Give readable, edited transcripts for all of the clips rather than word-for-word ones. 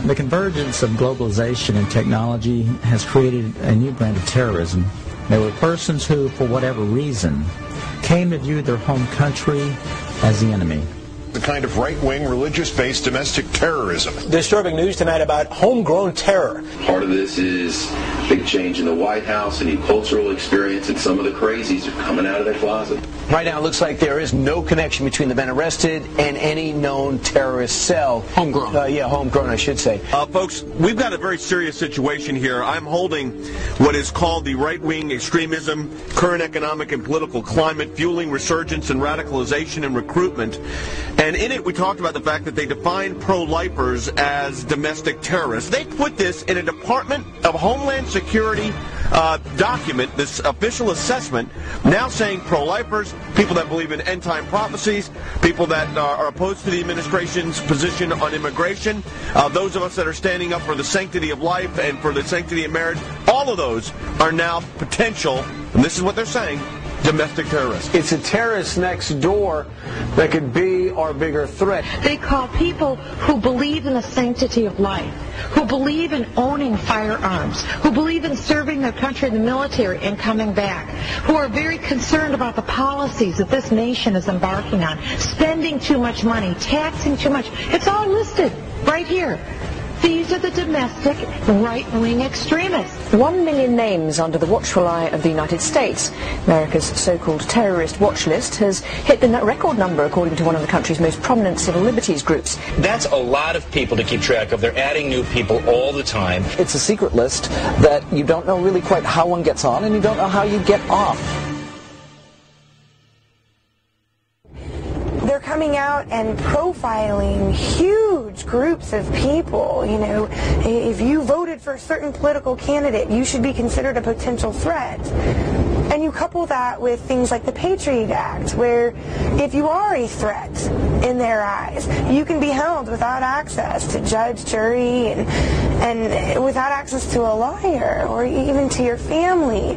The convergence of globalization and technology has created a new brand of terrorism. There were persons who, for whatever reason, came to view their home country as the enemy. The kind of right-wing, religious-based domestic terrorism. Disturbing news tonight about homegrown terror. Part of this is big change in the White House, a new cultural experience, and some of the crazies are coming out of their closet. Right now, it looks like there is no connection between the men arrested and any known terrorist cell. Homegrown. Homegrown, I should say. Folks, we've got a very serious situation here. I'm holding what is called the right wing extremism, current economic and political climate, fueling resurgence and radicalization and recruitment. And in it, we talked about the fact that they define pro-lifers as domestic terrorists. They put this in a Department of Homeland Security document, this official assessment, now saying pro-lifers, people that believe in end-time prophecies, people that are opposed to the administration's position on immigration, those of us that are standing up for the sanctity of life and for the sanctity of marriage, all of those are now potential, and this is what they're saying, domestic terrorists. It's a terrorist next door that could be our bigger threat. They call people who believe in the sanctity of life, who believe in owning firearms, who believe in serving their country in the military and coming back, who are very concerned about the policies that this nation is embarking on, spending too much money, taxing too much. It's all listed right here. These are the domestic right-wing extremists. 1 million names under the watchful eye of the United States. America's so-called terrorist watch list has hit the record number, according to one of the country's most prominent civil liberties groups. That's a lot of people to keep track of. They're adding new people all the time. It's a secret list that you don't know really quite how one gets on, and you don't know how you get off. They're coming out and profiling huge groups of people. You know, if you voted for a certain political candidate, you should be considered a potential threat. And you couple that with things like the Patriot Act, where if you are a threat in their eyes, you can be held without access to judge, jury, and without access to a lawyer or even to your family.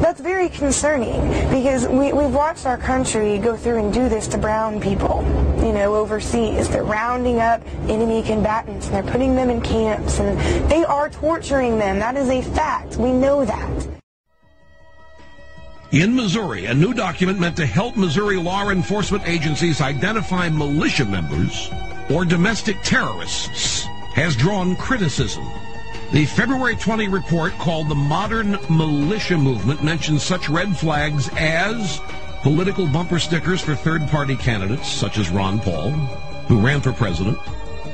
That's very concerning, because we've watched our country go through and do this to brown people, you know, overseas. They're rounding up enemy combatants, and they're putting them in camps, and they are torturing them. That is a fact. We know that. In Missouri, a new document meant to help Missouri law enforcement agencies identify militia members or domestic terrorists has drawn criticism. The February 20 report, called the Modern Militia Movement, mentions such red flags as political bumper stickers for third-party candidates, such as Ron Paul, who ran for president,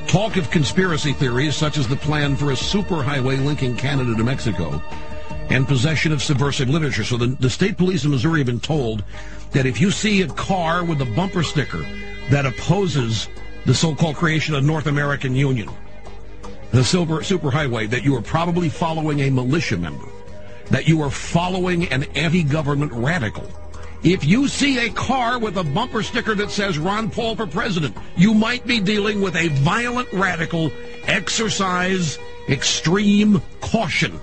talk of conspiracy theories, such as the plan for a superhighway linking Canada to Mexico, and possession of subversive literature. So the state police in Missouri have been told that if you see a car with a bumper sticker that opposes the so-called creation of North American Union, the superhighway, that you are probably following a militia member, that you are following an anti-government radical. If you see a car with a bumper sticker that says Ron Paul for president, you might be dealing with a violent radical. Exercise extreme caution.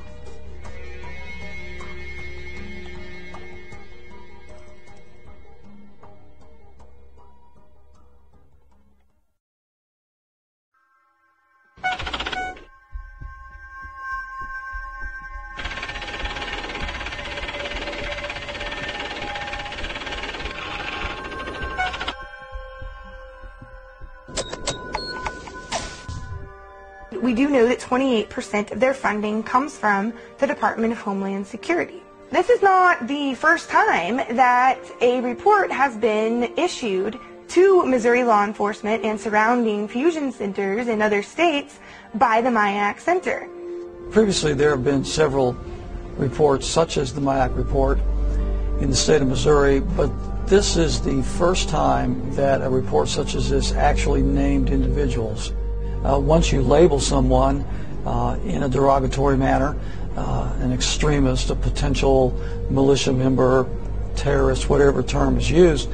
We do know that 28% of their funding comes from the Department of Homeland Security. This is not the first time that a report has been issued to Missouri law enforcement and surrounding fusion centers in other states by the MIAC Center. Previously, there have been several reports, such as the MIAC report in the state of Missouri, but this is the first time that a report such as this actually named individuals. Once you label someone in a derogatory manner, an extremist, a potential militia member, terrorist, whatever term is used,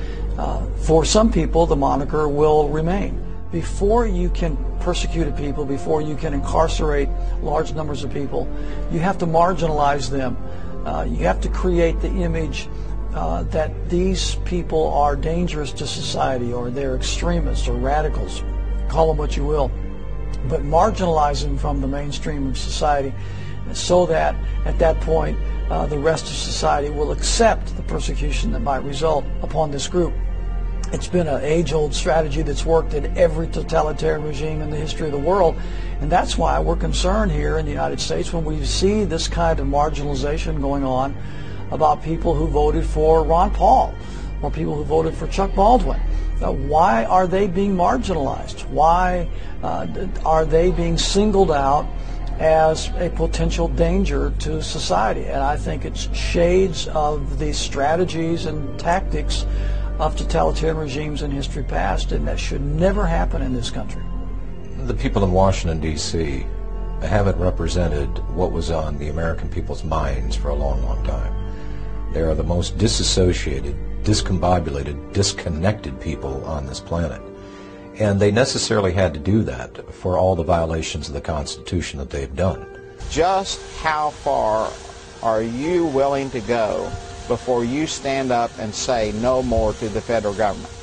for some people the moniker will remain. Before you can persecute people, before you can incarcerate large numbers of people, you have to marginalize them. You have to create the image that these people are dangerous to society, or they're extremists or radicals. Call them what you will. but marginalize them from the mainstream of society so that at that point the rest of society will accept the persecution that might result upon this group. It's been an age-old strategy that's worked in every totalitarian regime in the history of the world, and that's why we're concerned here in the United States when we see this kind of marginalization going on about people who voted for Ron Paul or people who voted for Chuck Baldwin. Why are they being marginalized? Why are they being singled out as a potential danger to society? And I think it's shades of the strategies and tactics of totalitarian regimes in history past, and that should never happen in this country. The people in Washington, D.C. haven't represented what was on the American people's minds for a long, long time. They are the most disassociated, discombobulated, disconnected people on this planet. And they necessarily had to do that for all the violations of the Constitution that they've done. Just how far are you willing to go before you stand up and say no more to the federal government?